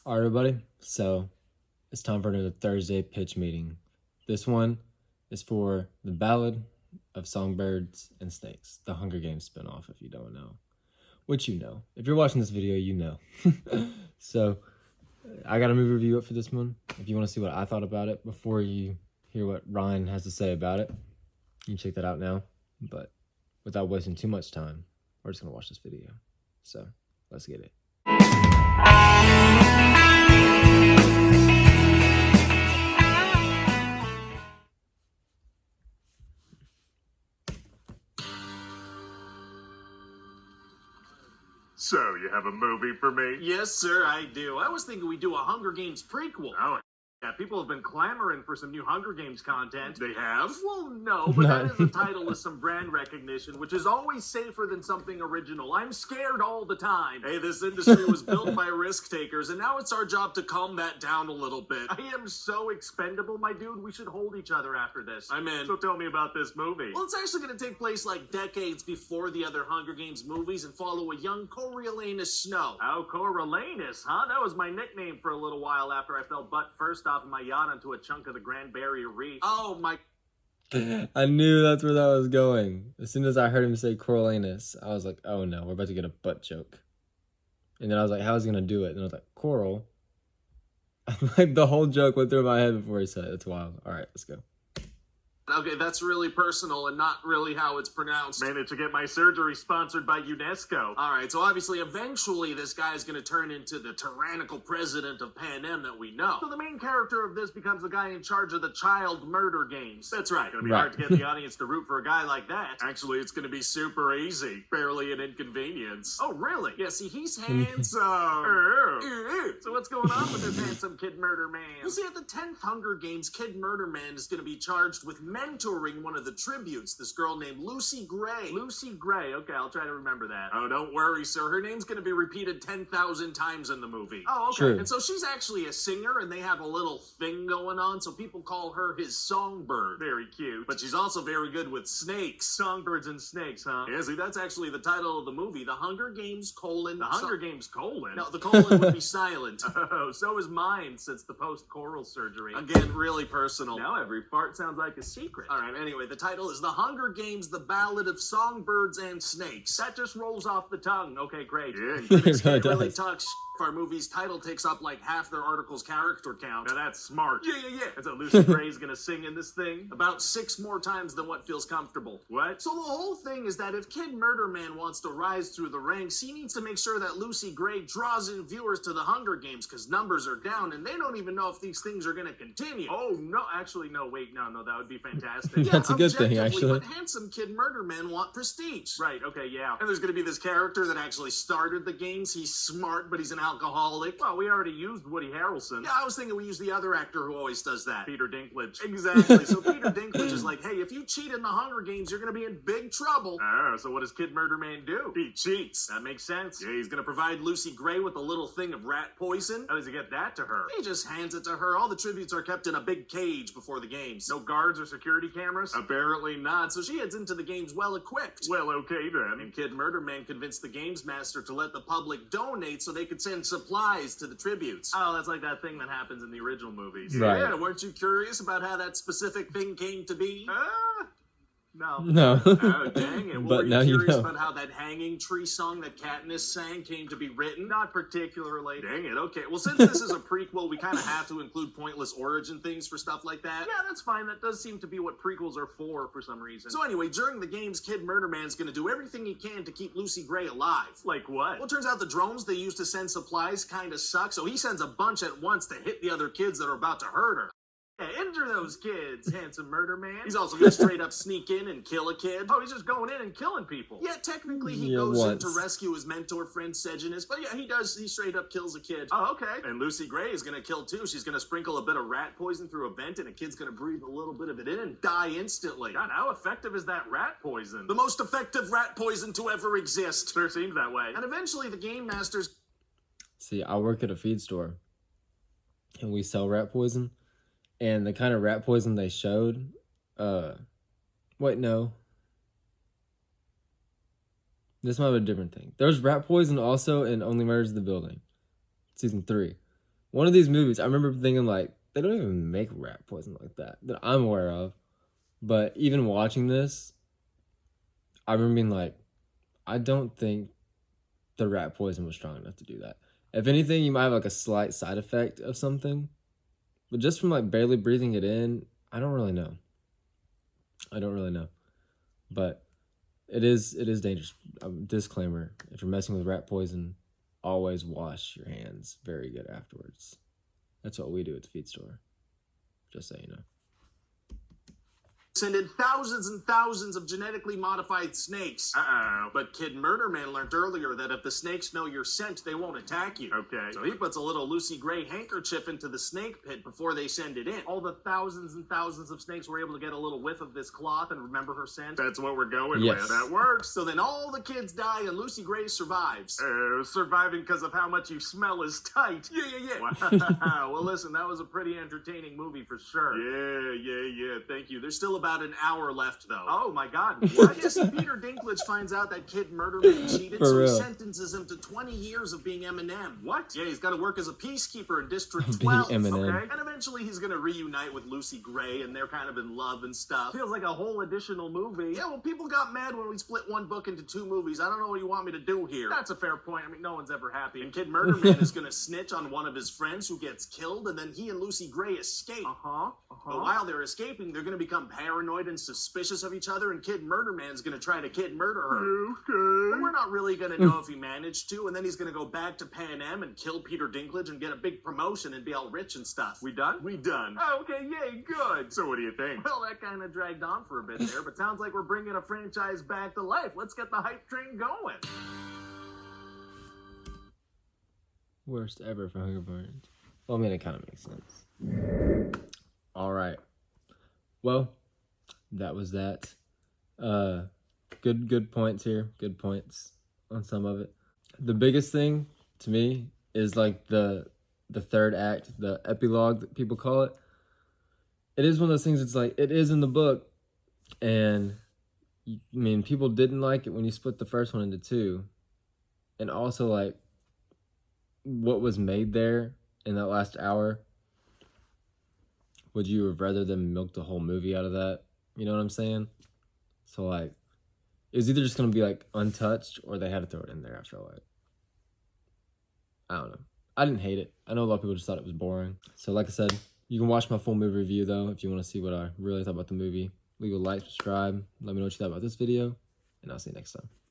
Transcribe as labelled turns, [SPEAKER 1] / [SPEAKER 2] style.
[SPEAKER 1] All right, everybody. So it's time for another Thursday pitch meeting. This one is for the Ballad of Songbirds and Snakes, the Hunger Games spinoff, if you don't know. Which you know. If you're watching this video, you know. So I got a movie review up for this one. If you want to see what I thought about it before you hear what Ryan has to say about it, you can check that out now. But without wasting too much time, we're just going to watch this video. So let's get it.
[SPEAKER 2] So, you have a movie for me?
[SPEAKER 3] Yes, sir, I do. I was thinking we'd do a Hunger Games prequel.
[SPEAKER 2] Oh, yeah, people have been clamoring for some new Hunger Games content.
[SPEAKER 3] They have? Well, no, but
[SPEAKER 1] No.
[SPEAKER 3] that is the title with some brand recognition, which is always safer than something original. I'm scared all the time. Hey, this industry was built by risk takers, and now it's our job to calm that down a little bit.
[SPEAKER 2] I am so expendable, my dude. We should hold each other after this.
[SPEAKER 3] I'm in.
[SPEAKER 2] So tell me about this movie.
[SPEAKER 3] Well, it's actually going to take place like decades before the other Hunger Games movies and follow a young Coriolanus Snow.
[SPEAKER 2] Oh, Coriolanus, huh? That was my nickname for a little while after I fell butt first off of my yacht onto a chunk of the Grand Barrier Reef.
[SPEAKER 3] Oh, my...
[SPEAKER 1] I knew that's where that was going. As soon as I heard him say Coriolanus, I was like, oh no, we're about to get a butt joke. And then I was like, how's he gonna do it? And I was like, Coral. Like the whole joke went through my head before he said it. It's wild. All right, let's go.
[SPEAKER 3] Okay, that's really personal and not really how it's pronounced.
[SPEAKER 2] Managed to get my surgery sponsored by UNESCO.
[SPEAKER 3] Alright, so obviously, eventually, this guy's gonna turn into the tyrannical president of Panem that we know.
[SPEAKER 2] So the main character of this becomes the guy in charge of the child murder games.
[SPEAKER 3] That's right.
[SPEAKER 2] Gonna be
[SPEAKER 1] Right.
[SPEAKER 2] hard to get the audience to root for a guy like that.
[SPEAKER 3] Actually, it's gonna be super easy. Barely an inconvenience.
[SPEAKER 2] Oh, really?
[SPEAKER 3] Yeah, see, he's handsome.
[SPEAKER 2] So what's going on with this handsome kid murder man?
[SPEAKER 3] Well, see, at the 10th Hunger Games, Kid Murder Man is gonna be charged with mentoring one of the tributes, this girl named Lucy Gray.
[SPEAKER 2] Lucy Gray. Okay, I'll try to remember that.
[SPEAKER 3] Oh, don't worry, sir. Her name's gonna be repeated 10,000 times in the movie.
[SPEAKER 2] Oh, okay.
[SPEAKER 1] True.
[SPEAKER 3] And so she's actually a singer, and they have a little thing going on, so people call her his songbird.
[SPEAKER 2] Very cute.
[SPEAKER 3] But she's also very good with snakes.
[SPEAKER 2] Songbirds and Snakes, huh?
[SPEAKER 3] Yeah, see, that's actually the title of the movie, The Hunger Games,
[SPEAKER 2] The Hunger Games colon?
[SPEAKER 3] No, the colon would be silent.
[SPEAKER 2] Oh, so is mine since the post-coral surgery.
[SPEAKER 3] Again, really personal.
[SPEAKER 2] Now every fart sounds like a secret.
[SPEAKER 3] All right, anyway, the title is The Hunger Games, The Ballad of Songbirds and Snakes.
[SPEAKER 2] That just rolls off the tongue. Okay, great.
[SPEAKER 3] Yeah,
[SPEAKER 1] It
[SPEAKER 3] critics can't
[SPEAKER 1] really
[SPEAKER 3] really
[SPEAKER 1] does.
[SPEAKER 3] talk if our movie's title takes up like half their article's character count.
[SPEAKER 2] Now that's smart.
[SPEAKER 3] Yeah.
[SPEAKER 2] And so Lucy Gray's gonna sing in this thing?
[SPEAKER 3] About 6 more times than what feels comfortable.
[SPEAKER 2] What?
[SPEAKER 3] So the whole thing is that if Kid Murder Man wants to rise through the ranks, he needs to make sure that Lucy Gray draws in viewers to the Hunger Games, because numbers are down, and they don't even know if these things are going to continue.
[SPEAKER 2] Oh, no, actually, no, wait, no, that would be fantastic.
[SPEAKER 3] Yeah,
[SPEAKER 1] That's a good thing,
[SPEAKER 3] objectively,
[SPEAKER 1] actually.
[SPEAKER 3] But handsome Kid Murder Men want prestige.
[SPEAKER 2] Right, okay, yeah.
[SPEAKER 3] And there's going to be this character that actually started the games. He's smart, but he's an alcoholic.
[SPEAKER 2] Well, we already used Woody Harrelson.
[SPEAKER 3] Yeah, I was thinking we use the other actor who always does that.
[SPEAKER 2] Peter Dinklage.
[SPEAKER 3] Exactly. So Peter Dinklage is like, hey, if you cheat in the Hunger Games, you're going to be in big trouble.
[SPEAKER 2] Oh, so what does Kid Murder Man do?
[SPEAKER 3] He cheats.
[SPEAKER 2] That makes sense.
[SPEAKER 3] Yeah, he's going to provide Lucy Gray with a little thing of rat poison.
[SPEAKER 2] How does he get that to her?
[SPEAKER 3] He just hands it to her. All the tributes are kept in a big cage before the games.
[SPEAKER 2] No guards or security cameras?
[SPEAKER 3] Apparently not, so she heads into the games well-equipped.
[SPEAKER 2] Well, okay then.
[SPEAKER 3] And Kid Murder Man convinced the games master to let the public donate so they could send supplies to the tributes.
[SPEAKER 2] Oh, that's like that thing that happens in the original movies.
[SPEAKER 1] Right.
[SPEAKER 3] Yeah, weren't you curious about how that specific thing came to be?
[SPEAKER 2] No.
[SPEAKER 1] No.
[SPEAKER 3] Oh, dang it. Well,
[SPEAKER 1] But
[SPEAKER 3] were
[SPEAKER 1] now
[SPEAKER 3] you
[SPEAKER 1] you
[SPEAKER 3] curious
[SPEAKER 1] know.
[SPEAKER 3] about how that hanging tree song that Katniss sang came to be written?
[SPEAKER 2] Not particularly.
[SPEAKER 3] Dang it, okay. Well, since this is a prequel, we kind of have to include pointless origin things for stuff like that.
[SPEAKER 2] Yeah, that's fine. That does seem to be what prequels are for some reason.
[SPEAKER 3] So anyway, during the games, Kid Murder Man's gonna do everything he can to keep Lucy Gray alive.
[SPEAKER 2] Like what?
[SPEAKER 3] Well, it turns out the drones they use to send supplies kind of suck, so he sends a bunch at once to hit the other kids that are about to hurt her.
[SPEAKER 2] Yeah, injure those kids, handsome murder man.
[SPEAKER 3] He's also gonna straight up sneak in and kill a kid.
[SPEAKER 2] Oh, he's just going in and killing people.
[SPEAKER 3] Yeah, technically he
[SPEAKER 1] Yeah,
[SPEAKER 3] goes in
[SPEAKER 1] once.
[SPEAKER 3] to rescue his mentor friend Sejanus, but yeah, he straight up kills a kid.
[SPEAKER 2] Oh, okay.
[SPEAKER 3] And Lucy Gray is gonna kill too. She's gonna sprinkle a bit of rat poison through a vent, and a kid's gonna breathe a little bit of it in and die instantly.
[SPEAKER 2] God, how effective is that rat poison?
[SPEAKER 3] The most effective rat poison to ever exist.
[SPEAKER 2] Sure seems that way.
[SPEAKER 3] And eventually the game masters...
[SPEAKER 1] See, I work at a feed store, and we sell rat poison. And the kind of rat poison they showed, wait, no. This might be a different thing. There's rat poison also in Only Murders in the Building, season 3. one of these movies, I remember thinking like, they don't even make rat poison like that I'm aware of. But even watching this, I remember being like, I don't think the rat poison was strong enough to do that. If anything, you might have like a slight side effect of something, but just from like barely breathing it in, I don't really know. But it is dangerous. Disclaimer: if you're messing with rat poison, always wash your hands very good afterwards. That's what we do at the feed store. Just so you know.
[SPEAKER 2] Send in thousands and thousands of genetically modified snakes.
[SPEAKER 3] Uh-oh.
[SPEAKER 2] But Kid Murderman learned earlier that if the snakes know your scent, they won't attack you.
[SPEAKER 3] Okay.
[SPEAKER 2] So he puts a little Lucy Gray handkerchief into the snake pit before they send it in. All the thousands and thousands of snakes were able to get a little whiff of this cloth and remember her scent.
[SPEAKER 3] That's what we're going
[SPEAKER 1] Yes.
[SPEAKER 3] with. That works.
[SPEAKER 2] So then all the kids die and Lucy Gray survives.
[SPEAKER 3] Surviving because of how much you smell is tight.
[SPEAKER 2] Yeah. Well, listen, that was a pretty entertaining movie for sure.
[SPEAKER 3] Yeah. Thank you.
[SPEAKER 2] There's still about an hour left, though.
[SPEAKER 3] Oh my God.
[SPEAKER 2] I guess Peter Dinklage finds out that Kid Murderman cheated,
[SPEAKER 1] For
[SPEAKER 2] so
[SPEAKER 1] real.
[SPEAKER 2] he sentences him to 20 years of being Eminem.
[SPEAKER 3] What?
[SPEAKER 2] Yeah, he's got to work as a peacekeeper in District
[SPEAKER 1] Being
[SPEAKER 2] 12.
[SPEAKER 1] Eminem.
[SPEAKER 3] Okay.
[SPEAKER 2] And eventually he's going to reunite with Lucy Gray, and they're kind of in love and stuff.
[SPEAKER 3] Feels like a whole additional movie.
[SPEAKER 2] Yeah, well, people got mad when we split one book into two movies. I don't know what you want me to do here.
[SPEAKER 3] That's a fair point. I mean, no one's ever happy.
[SPEAKER 2] And Kid Murderman is going to snitch on one of his friends who gets killed, and then he and Lucy Gray escape. But while they're escaping, they're going to become paranoid and suspicious of each other, and Kid Murderman's going to try to kid murder her. But we're not really going to know if he managed to, and then he's going to go back to Pan Am and kill Peter Dinklage and get a big promotion and be all rich and stuff.
[SPEAKER 3] We done?
[SPEAKER 2] We done.
[SPEAKER 3] Oh, okay, yay, good. So what do you think?
[SPEAKER 2] Well, that kind of dragged on for a bit there, but sounds like we're bringing a franchise back to life. Let's get the hype train going.
[SPEAKER 1] Worst ever for Hunger Burns. Well, I mean, it kind of makes sense. All right. Well, that was that. Good points here. Good points on some of it. The biggest thing to me is like the third act, the epilogue that people call it. It is one of those things. It's like it is in the book, and I mean, people didn't like it when you split the first one into two, and also like what was made there in that last hour. Would you have rather them milk the whole movie out of that? You know what I'm saying? So like, it was either just gonna be like untouched, or they had to throw it in there. I feel like. I don't know. I didn't hate it. I know a lot of people just thought it was boring. So like I said, you can watch my full movie review though if you want to see what I really thought about the movie. Leave a like, subscribe, let me know what you thought about this video, and I'll see you next time.